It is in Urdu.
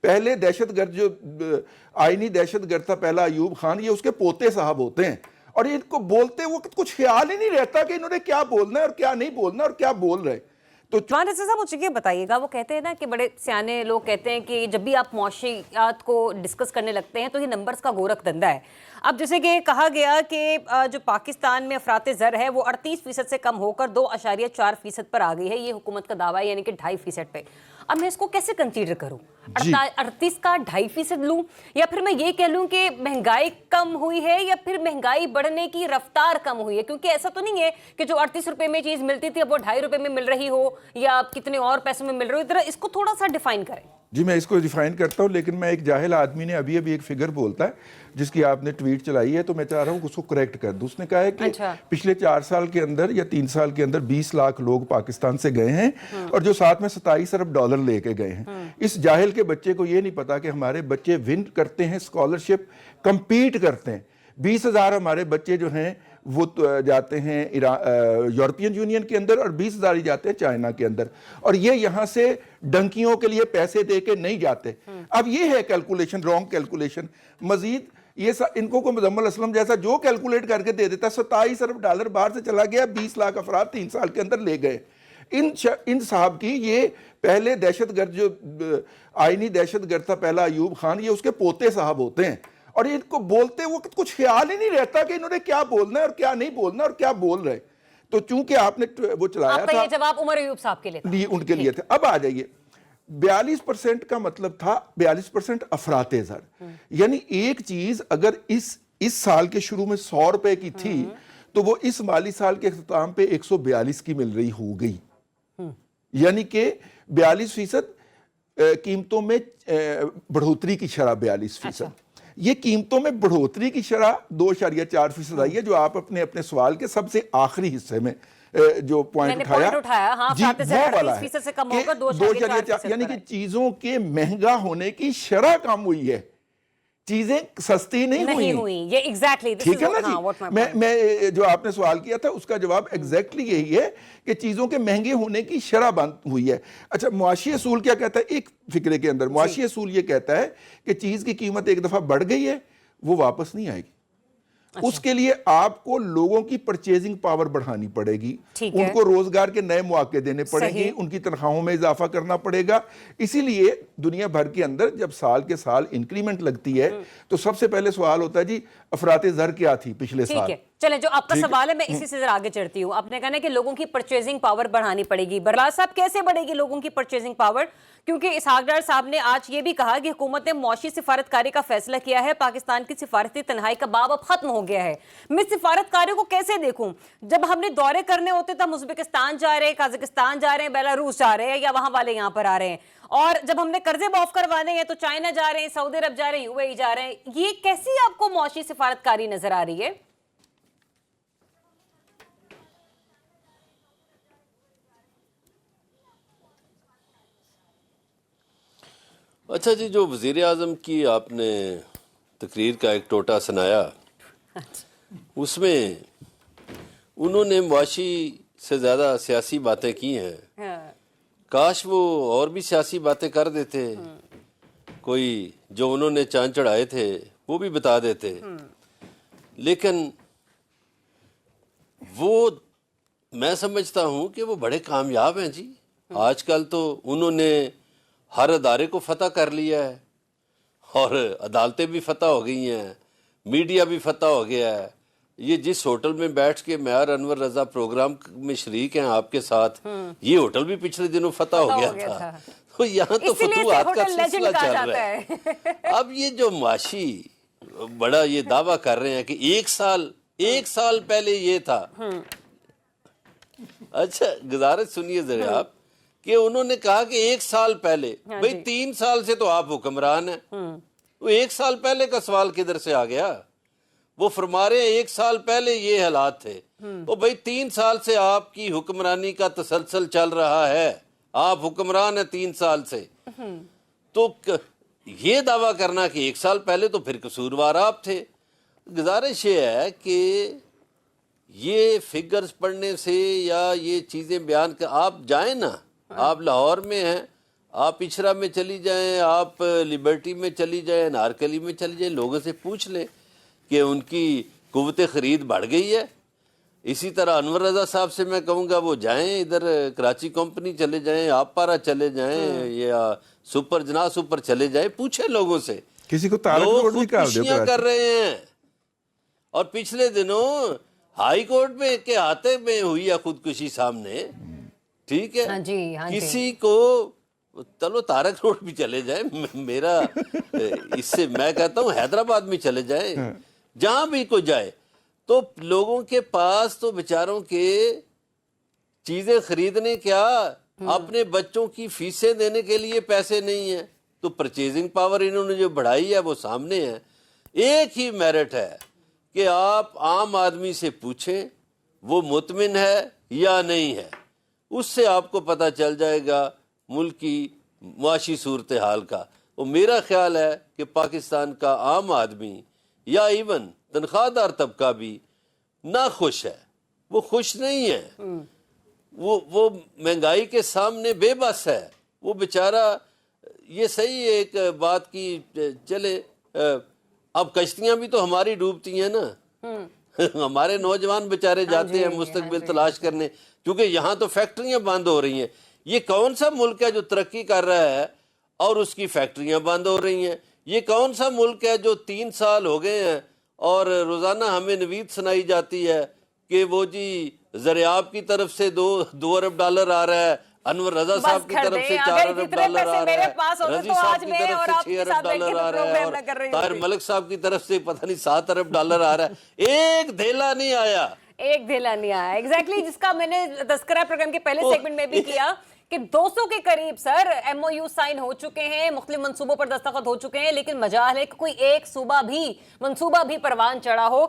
پہلے دہشت گرد جو آئینی دہشت گرد تھا پہلا ایوب خان، یہ اس کے پوتے صاحب ہوتے ہیں، اور ان کو بولتے وقت کچھ خیال ہی نہیں رہتا کہ انہوں نے کیا بولنا ہے اور کیا نہیں بولنا اور کیا بول رہے. تو جوان رضا صاحب مجھے یہ بتائیے گا، وہ کہتے ہیں نا کہ بڑے سیانے لوگ کہتے ہیں کہ جب بھی آپ معاشیات کو ڈسکس کرنے لگتے ہیں تو یہ نمبرز کا گورکھ دھندا ہے. اب جیسے کہ کہا گیا کہ جو پاکستان میں افراط زر ہے وہ 38% سے کم ہو کر 2.4% پر آ گئی ہے، یہ حکومت کا دعویٰ ہے، یعنی کہ 2.5%. پہ اب میں اس کو کیسے کنسیڈر کروں؟ 38 کا 2.5% لوں، یا پھر میں یہ کہہ لوں کہ مہنگائی کم ہوئی ہے، یا پھر مہنگائی بڑھنے کی رفتار کم ہوئی ہے؟ کیونکہ ایسا تو نہیں ہے کہ جو 38 روپے میں چیز ملتی تھی اب وہ 2.5 روپے میں مل رہی ہو، یا کتنے اور پیسوں میں مل رہی ہو. ذرا اس کو تھوڑا سا ڈیفائن کریں. جی میں اس کو ڈیفائن کرتا ہوں، لیکن میں ایک جاہل آدمی نے ابھی ایک فگر بولتا ہے جس کی آپ نے ٹویٹ چلائی ہے، تو میں چاہ رہا ہوں اس کو کریکٹ کر دوں. اس نے کہا ہے کہ پچھلے 4 سال کے اندر یا 3 سال کے اندر 20 لاکھ لوگ پاکستان سے گئے ہیں، اور جو ساتھ میں 27 ارب ڈالر لے کے گئے ہیں. اس جاہل کے بچے کو یہ نہیں پتا کہ ہمارے بچے ون کرتے ہیں اسکالرشپ، کمپیٹ کرتے ہیں. 20,000 ہمارے بچے جو ہیں وہ جاتے ہیں یورپین یونین کے اندر، اور 20,000 ہی جاتے ہیں چائنا کے اندر، اور یہ یہاں سے ڈنکیوں کے لیے پیسے دے کے نہیں جاتے. اب یہ ہے کیلکولیشن، رانگ کیلکولیشن. مزید یہ ان کو مزمل اسلم جیسا جو کیلکولیٹ کر کے دے دیتا، 27 ارب ڈالر باہر سے چلا گیا، 20 لاکھ افراد 3 سال کے اندر لے گئے. ان صاحب کی یہ پہلے دہشت گرد جو آئینی دہشت گرد تھا پہلا ایوب خان، یہ اس کے پوتے صاحب ہوتے ہیں، اور ان کو بولتے وقت کچھ خیال ہی نہیں رہتا کہ انہوں نے کیا بولنا ہے اور کیا نہیں بولنا اور کیا بول رہے. تو چونکہ آپ نے وہ چلایا تھا، آپ کا یہ جواب عمر ایوب صاحب کے لیے تھا. ان کے لیے تھے. اب آ جائیے، 42% کا مطلب تھا 42% افراط زر. یعنی ایک چیز اگر اس سال کے شروع میں 100 روپے کی تھی تو وہ اس مالی سال کے اختتام پہ 142 کی مل رہی ہو گئی. یعنی کہ 42% قیمتوں میں بڑھوتری کی شرح 42%. یہ قیمتوں میں بڑھوتری کی شرح 2.4% آئی ہے، جو آپ اپنے سوال کے سب سے آخری حصے میں جو پوائنٹ اٹھایا جی وہ والا ہے کہ 2.4، یعنی کہ چیزوں کے مہنگا ہونے کی شرح کم ہوئی ہے، چیزیں سستی نہیں ہوئی. یہ ایگزیکٹلی ٹھیک ہے نا جی. میں جو آپ نے سوال کیا تھا اس کا جواب ایگزیکٹلی یہی ہے کہ چیزوں کے مہنگے ہونے کی شرح بند ہوئی ہے. اچھا، معاشی اصول کیا کہتا ہے؟ ایک فکرے کے اندر معاشی اصول یہ کہتا ہے کہ چیز کی قیمت ایک دفعہ بڑھ گئی ہے، وہ واپس نہیں آئے گی. اس کے لیے آپ کو لوگوں کی پرچیزنگ پاور بڑھانی پڑے گی، ان کو روزگار کے نئے مواقع دینے پڑیں گے، ان کی تنخواہوں میں اضافہ کرنا پڑے گا. اسی لیے دنیا بھر کے اندر جب سال کے سال انکریمنٹ لگتی ہے تو سب سے پہلے سوال ہوتا ہے جی افراط زر کیا تھی پچھلے سال. چلیں، جو آپ کا سوال ہے میں اسی سے ذرا آگے چڑھتی ہوں. آپ نے کہا کہ لوگوں کی پرچیزنگ پاور بڑھانی پڑے گی. برلاس صاحب، کیسے بڑھے گی لوگوں کی پرچیزنگ پاور؟ کیونکہ اسحاق ڈار صاحب نے آج یہ بھی کہا کہ حکومت نے معاشی سفارتکاری کا فیصلہ کیا ہے، پاکستان کی سفارتی تنہائی کا باب اب ختم ہو گیا ہے. میں سفارتکاری کو کیسے دیکھوں؟ جب ہم نے دورے کرنے ہوتے تھا ازبکستان جا رہے ہیں، قازقستان جا رہے ہیں، بیلاروس جا رہے ہیں، یا وہاں والے یہاں پر آ رہے ہیں، اور جب ہم نے قرضے معاف کروانے ہیں تو چائنا جا رہے ہیں، سعودی عرب جا رہے ہیں، UAE جا رہے ہیں. یہ کیسی آپ کو معاشی سفارتکاری نظر آ رہی ہے؟ اچھا جی، جو وزیر اعظم کی آپ نے تقریر کا ایک ٹوٹا سنایا، اس میں انہوں نے معاشی سے زیادہ سیاسی باتیں کی ہیں. کاش وہ اور بھی سیاسی باتیں کر دیتے، کوئی جو انہوں نے چاند چڑھائے تھے وہ بھی بتا دیتے. لیکن وہ میں سمجھتا ہوں کہ وہ بڑے کامیاب ہیں جی. آج کل تو انہوں نے ہر ادارے کو فتح کر لیا ہے، اور عدالتیں بھی فتح ہو گئی ہیں، میڈیا بھی فتح ہو گیا ہے. یہ جس ہوٹل میں بیٹھ کے معیار انور رضا پروگرام میں شریک ہیں آپ کے ساتھ، یہ ہوٹل بھی پچھلے دنوں فتح ہو گیا تھا. تو یہاں تو فتوحات کا سلسلہ چل رہا ہے. اب یہ جو معاشی بڑا یہ دعویٰ کر رہے ہیں کہ ایک سال پہلے یہ تھا. اچھا گزارش سنیے ذرا آپ، کہ انہوں نے کہا کہ 1 سال پہلے، بھئی 3 سال سے تو آپ حکمران ہیں، وہ 1 سال پہلے کا سوال کدھر سے آ گیا؟ وہ فرما رہے ہیں 1 سال پہلے یہ حالات تھے. تو بھئی 3 سال سے آپ کی حکمرانی کا تسلسل چل رہا ہے، آپ حکمران ہیں 3 سال سے. تو یہ دعویٰ کرنا کہ 1 سال پہلے تو پھر قصوروار آپ تھے. گزارش یہ ہے کہ یہ فگرز پڑھنے سے یا یہ چیزیں بیان کر، آپ جائیں نا، آپ لاہور میں ہیں، آپ پچھرا میں چلی جائیں، آپ لبرٹی میں چلی جائیں، نارکلی میں چلی جائیں، لوگوں سے پوچھ لیں کہ ان کی قوت خرید بڑھ گئی ہے. اسی طرح انور رضا صاحب سے میں کہوں گا وہ جائیں ادھر کراچی کمپنی چلے جائیں، آپ پارا چلے جائیں یا سپر جناح سپر چلے جائیں، پوچھیں لوگوں سے. کسی کو تارک لوگ روڈ بھی کہا خودکشیاں کر رہے ہیں. اور پچھلے دنوں ہائی کورٹ میں کے ہاتھے میں ہوئی ہے خودکشی سامنے. ٹھیک ہے، کسی کو چلو تارک روڈ بھی چلے جائیں، میرا اس سے میں کہتا ہوں حیدرآباد میں چلے جائیں، جہاں بھی کوئی جائے. تو لوگوں کے پاس تو بیچاروں کے چیزیں خریدنے کیا، اپنے بچوں کی فیسیں دینے کے لیے پیسے نہیں ہیں. تو پرچیزنگ پاور انہوں نے جو بڑھائی ہے وہ سامنے ہے. ایک ہی میرٹ ہے کہ آپ عام آدمی سے پوچھیں وہ مطمئن ہے یا نہیں ہے، اس سے آپ کو پتہ چل جائے گا ملک کی معاشی صورتحال کا. اور میرا خیال ہے کہ پاکستان کا عام آدمی یا ایون تنخواہ دار طبقہ بھی ناخوش ہے، وہ خوش نہیں ہے، وہ مہنگائی کے سامنے بے بس ہے. وہ بیچارہ یہ صحیح ایک بات کی چلے اب کشتیاں بھی تو ہماری ڈوبتی ہیں نا، ہمارے نوجوان بیچارے جاتے ہیں مستقبل تلاش کرنے، کیونکہ یہاں تو فیکٹریاں بند ہو رہی ہیں. یہ کون سا ملک ہے جو ترقی کر رہا ہے اور اس کی فیکٹریاں بند ہو رہی ہیں؟ یہ کون سا ملک ہے جو 3 سال ہو گئے ہیں اور روزانہ ہمیں نوید سنائی جاتی ہے کہ وہ جی زریاب کی طرف سے 2 ارب ڈالر آ رہا ہے، انور رضا صاحب کی طرف سے 4 ارب ڈالر آ رہا ہے، رضی صاحب کی طرف سے 6 ارب ڈالر آ رہا ہے، اور طاہر ملک صاحب کی طرف سے پتہ نہیں 7 ارب ڈالر آ رہا ہے. ایک دھیلا نہیں آیا، ایک دھیلا نہیں آیا. ایگزیکٹلی جس کا میں نے تذکرہ پروگرام کے پہلے سیگمنٹ میں بھی کیا کہ 200 کے قریب سر ایم او یو سائن ہو چکے ہیں، مختلف منصوبوں پر دستخط ہو چکے ہیں، لیکن مجال ہے کہ کوئی ایک صوبہ بھی منصوبہ بھی پروان چڑھا ہو.